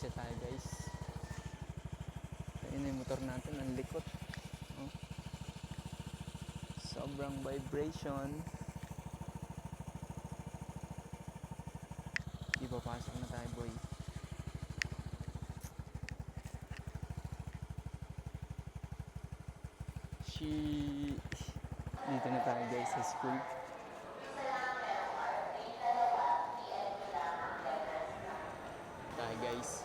kotse tayo guys. Ayun yung motor natin, ang likot. Oh. Sobrang vibration. Ipapasok na tayo boy. Dito na tayo guys sa school. Tayo guys.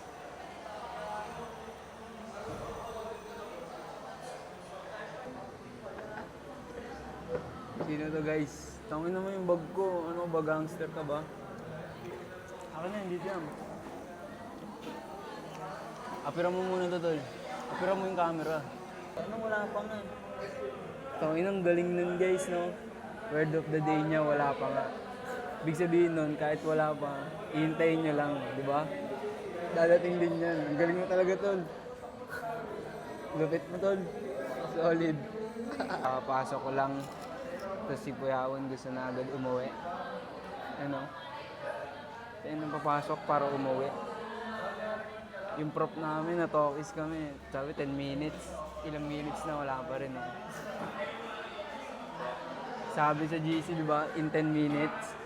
Sino to guys? Tangin naman yung bag ko. Ano ba, gangster ka ba? Ako na, hindi dyan. Apira mo muna to tol. Apira mo yung camera. Ano, wala pa nga. Tangin ang galing nun guys, no? Word of the day niya, wala pa nga. Ibig sabihin nun, kahit wala pa, ihintayin nyo lang, di ba? Dadating din yan. Ang galing mo talaga tol. Lupit mo tol. Solid. Pasok ko lang. Tapos si Puyawon gusto na agad umuwi. Ano? Kaya nang papasok para umuwi. Yung prop namin, natokis kami. Sabi 10 minutes. Ilang minutes na wala pa rin. Eh. Sabi sa GC, di ba, in 10 minutes.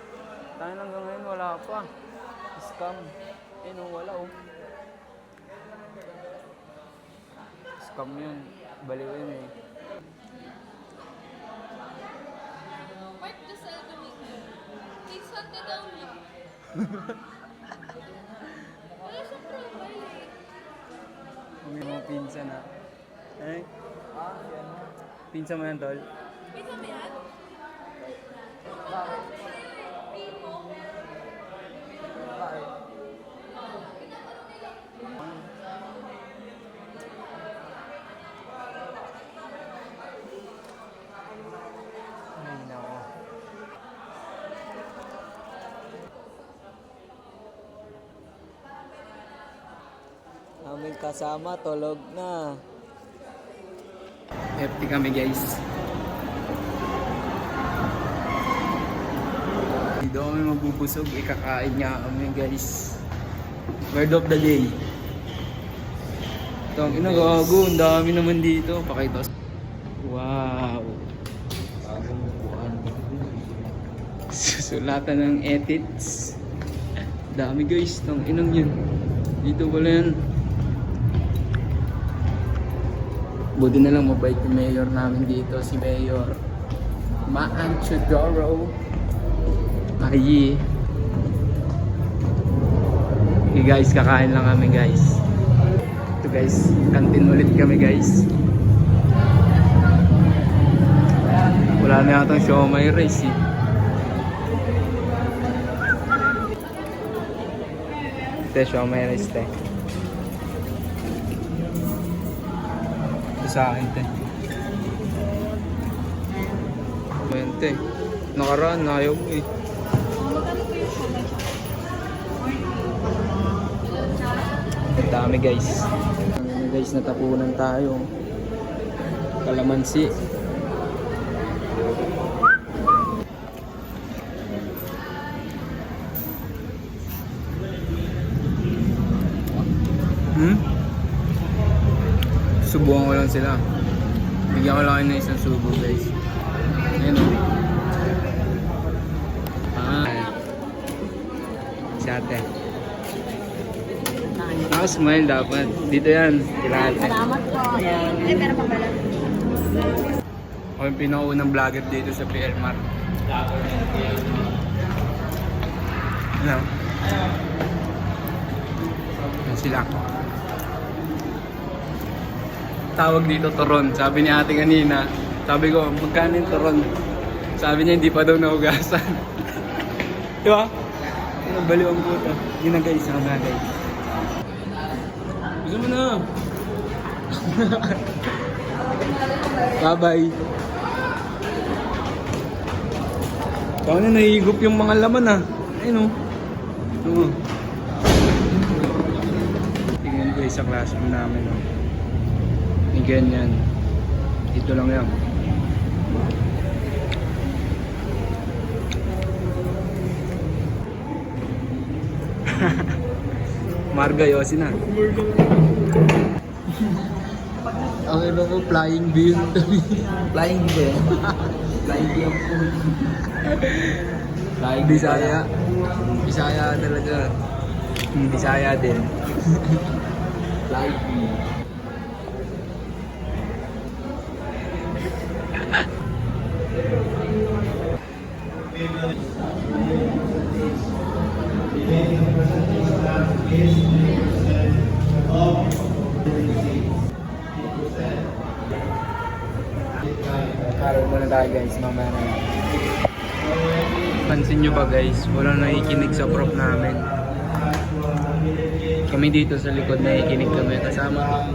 Tayo hanggang ngayon wala pa. Scam. Eh no, wala oh. Scam yun. Baliw yun eh. Mark Dasal Domingo. It's on the download. Wala siyang profile eh. May mga pinsan ha. Eh? Pinsan mo yan tol? Pizza mo yan? Ay nako. Aming kasama, tulog na. FT kami guys. Dito kami mabubusog, ikakain niya kami guys. Word of the day. Ito ang inagago, ang dami naman dito. Pakita. Wow. Susulatan ng edits. Dami guys, itong inang yun. Dito pala yan. Buti na lang mabait yung mayor namin dito, si Mayor Maanchadoro. Ay. Okay guys, kakain lang kami guys. Ito guys, kantin ulit kami guys. Wala na yatang siomai rice eh. Ito siomai rice te. Ito sa akin te. Ayan te. Nakaraan, ayaw mo eh. Ang dami guys. Ang guys, natapunan tayo. Kalamansi. Subukan ko lang sila. Bigyan ko lang kayo ng isang subo guys. Ayan o. Si ate. Smile dapat. Dito yan. Kilala. Salamat po. Ay, pero pa pala. Ako yung pinakaunang vlogger dito sa PL Mart. Ano? Yan sila. Tawag dito turon. Sabi ni ate kanina. Sabi ko, magkano yung turon? Sabi niya, hindi pa daw nahugasan. Diba? Ano, baliw ang puta. Yun na guys, ako na guys. Gusto mo na. Bye-bye. Kaya na nahihigop yung mga laman ah. Ayun o. Tingnan ko sa classroom namin o. May ganyan. Dito lang yan. Marga Yosin na. Ang ino ko, flying bee yun. Flying bee. Flying bee ang food. Flying bee Bisaya. Bisaya talaga. Bisaya din. Flying bee. Araw muna tayo guys, mamaya na lang. Pansin nyo ba guys, walang nakikinig sa prop namin. Kami dito sa likod nakikinig kami kasama.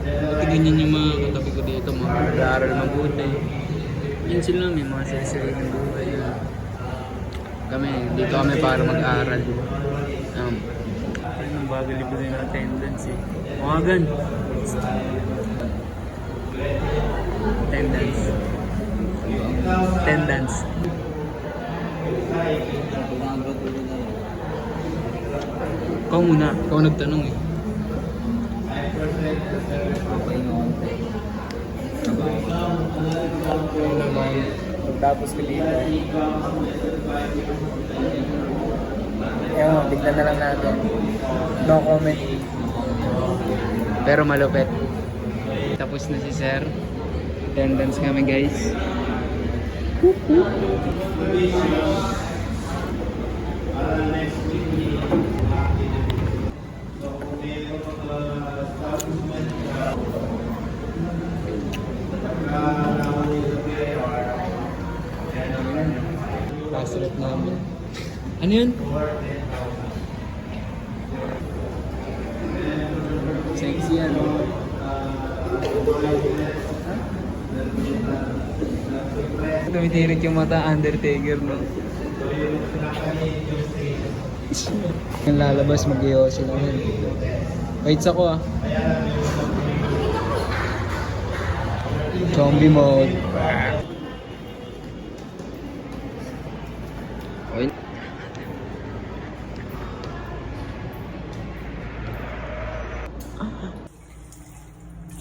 Buti ganyan yung mga katabi ko dito, mga nag-aaral mabuti. Yun sila, may mga sari-sari ng buhay. Kami, dito kami para mag-aaral. Ayun ang bago libutin ng attendance eh. Mawagan. Attendance. Attendance. Ikaw muna. Ikaw nagtanong eh. Ayun naman. Pagtapos ko dito. Ayun, tignan na lang natin. No comment. Pero malupit. Tapos na si sir. Attendance kami guys. Pasret namin. Ano yun? Sexy yan. Tumitirik yung mata, Undertaker, no? Yung lalabas, mag-iossi naman. Waits ako, ah. Zombie mode. Oy.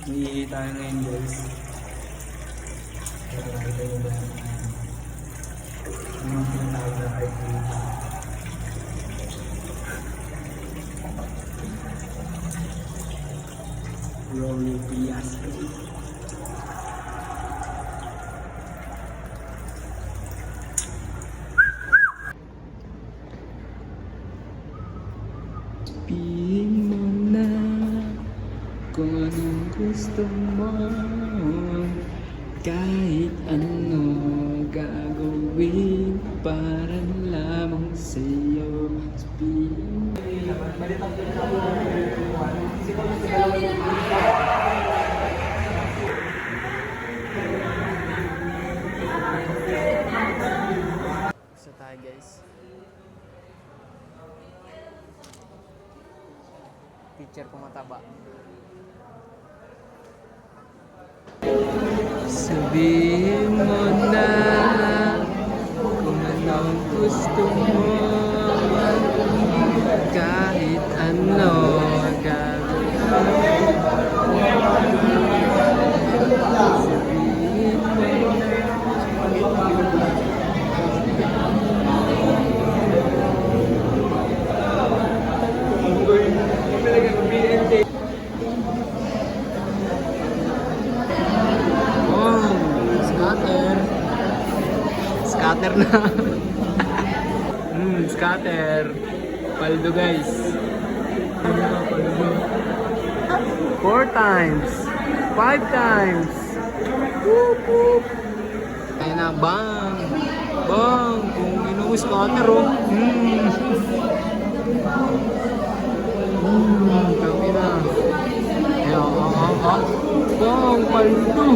Hindi tayo ngayon, guys. Nakita nyo ba? Yung tinatawag na arcade. Rolly Fiasco. Piliin mo na kung anong gusto mo. Kahit ano gagawin para lamang sa'yo. Sabihin Isa tayo guys. Teacher ko mataba. Sabihin mo na kung anong gusto mo. Kahit ano gagawin. Sabihin mo scatter na. Scatter. Paldo guys. 4 times. 5 times. Whoop, whoop. Ayun na, bang. Bang. Kung ino scatter oh. Kami na. Ayun, bang, paldo.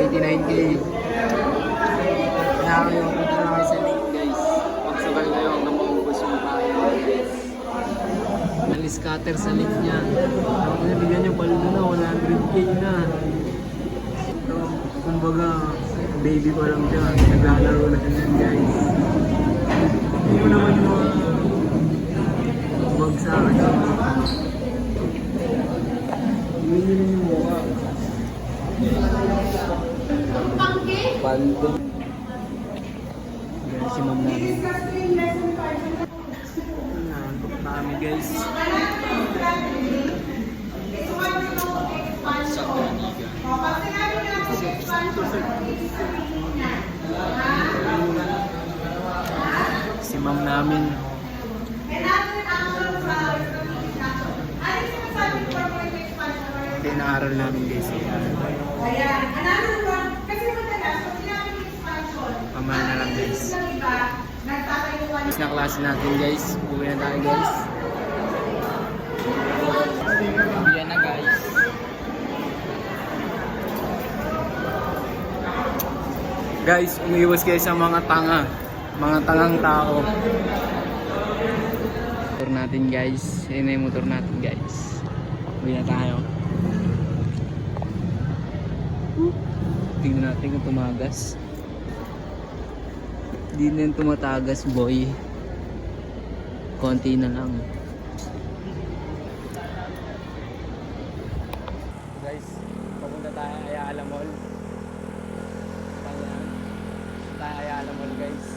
89K. Kaya kayo, punta na kayo sa link guys. Magsugal kayo hanggang maubos yung bahay guys. Mali-scatter sa link niya. Ang nabigyan yung paldo na, 100K na. So, kumbaga, baby ko lang siya. Naglalaro na siya guys. Hindi mo naman yung kumbaga tumawag sa akin. Hindi rin yung mukha. Pando. Yan si ma'am namin. Nantok na kami guys. Si ma'am namin. Pinaaral namin guys. Pamahal na lang guys. Tapos na klase natin guys. Uwi na tayo guys. Uwi na guys. Guys, umiwas kayo sa mga tanga. Mga tangang tao. Motor natin guys. Yun na yung motor natin guys. Uwi na tayo. Tingnan natin kung tumagas. Hindi na yung tumatagas boy. Konti na lang. Guys, papunta tayo Ayala Mall. Tayo Ayala Mall guys.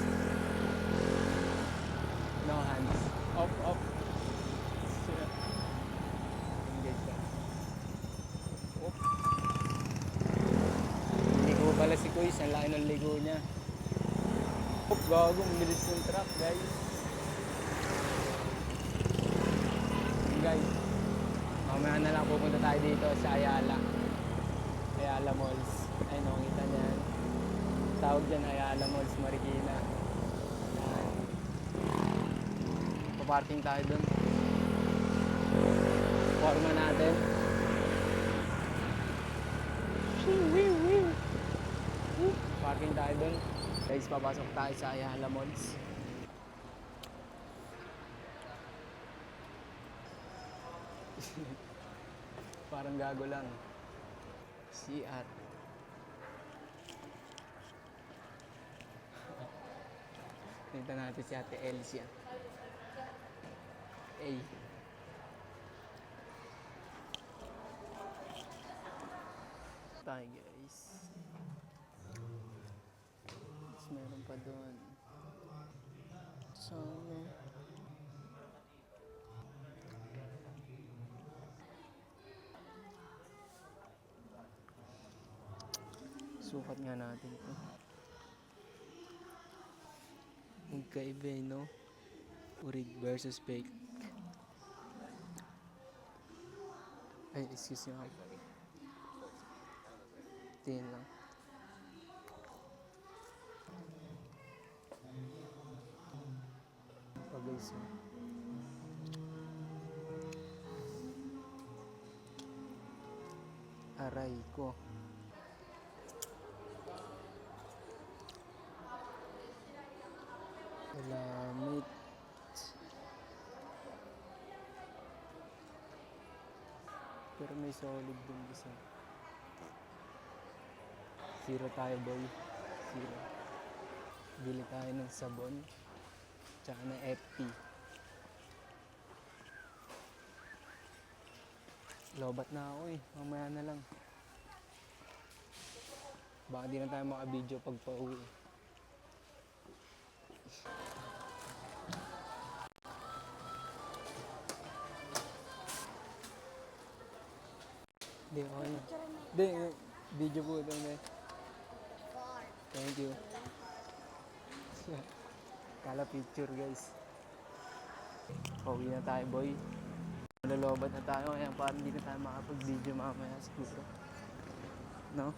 No hands. Off. Engage ka. Off. Ligo pala si Kuis. Ang laki ng ligo niya. Off, gago. Milis yung truck guys. Guys, mamaya na lang pupunta tayo dito sa Ayala Malls. Ay no, kita niyan. Tawag dyan Ayala Malls, Marikina. Yan. Paparking tayo dun. Forma natin. Parking tayo dun. Guys, papasok tayo sa Ayala Malls. Parang gago lang. CR. Tingnan natin si Ate Elsia. Ay. Tayo guys. Mas meron pa doon. Sana. Sukat nga natin ito. Magkaiba eh, no? Urig versus fake. Ay, excuse me. Tingin lang. Guys, aray ko. Lamit. Pero may solid dun isa. Zero tayo boy. Zero. Bili tayo ng sabon. Tsaka ng FP. Lobat na ako eh. Mamaya na lang. Baka di na tayo maka-video pag pauwi. Hindi, okay na. Hindi, video po ito. Thank you. Kala picture guys. Pauwi na tayo boy. Malalobat na tayo. Kaya parang hindi na tayo makapag-video mamaya siguro. No?